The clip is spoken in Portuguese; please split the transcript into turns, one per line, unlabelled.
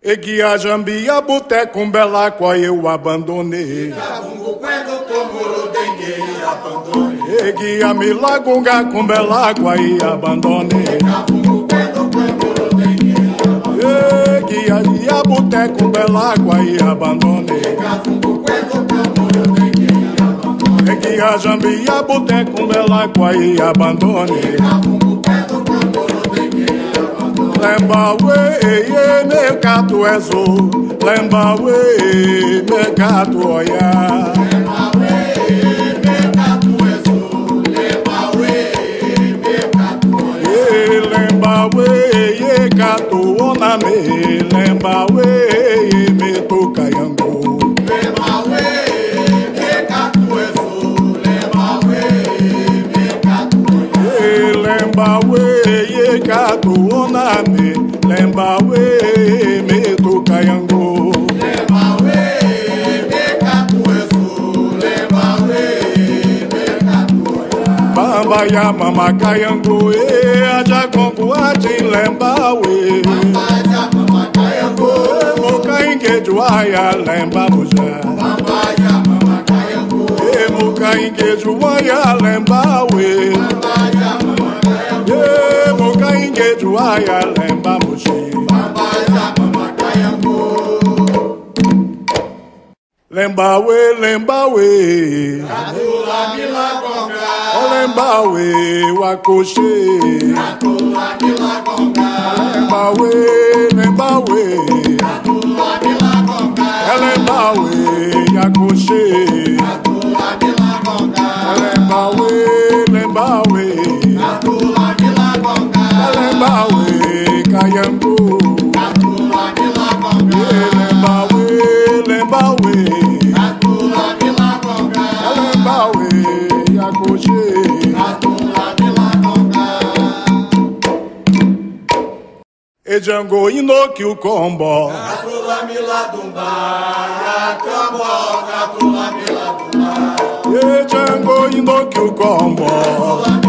Eguia, Jambia, Boteco, Belacqua, eu abandonei. Eguia, Milagunga, com Belacqua, e abandonei. Eguia, ia, Boteco, Belacqua, e abandonei. Eguia, Jambia, Boteco, Belacqua, e abandonei. Lembawe, mercado ezo. Lembawe, mercado oya.
Lembawe, mercado ezo. Lembawe, mercado oya.
Lembawe, gato oname. Lembawe, me toca yango.
Lembawe, mercado ezo. Lembawe, mercado oya.
Lembawe, gato oname. Lembawe, me toca yango.
Lembawe, mercado ezo. Lembawe, mercado oya.
Bamba ya mama kayango, aja kongo ati lembawe.
Bamba ya mama kayango.
Moka inge juaya lemba muja.
Bamba ya mama kayango.
Moka inge juaya lembawe.
Bamba ya mama kayango.
Moka inge juaya lemba muji.
Bamba ya mama kayango.
Lembawe, lembawe.
Atula milagonga.
Lembawe wakoshe.
Atula milagonga.
Lembawe, lembawe.
Atula milagonga.
Lembawe yakoshe.
Atula milagonga.
Lembawe, lembawe.
Atula milagonga.
Lembawe kayango.
Atula milagonga.
Lembawe, lembawe.
Atula milagonga.
Lembawe yakoshe.
Atula milagonga.
Ejango inoki ukombo.
Atula miladumba. Yakambo. Atula miladumba.
Ejango inoki ukombo.
Atula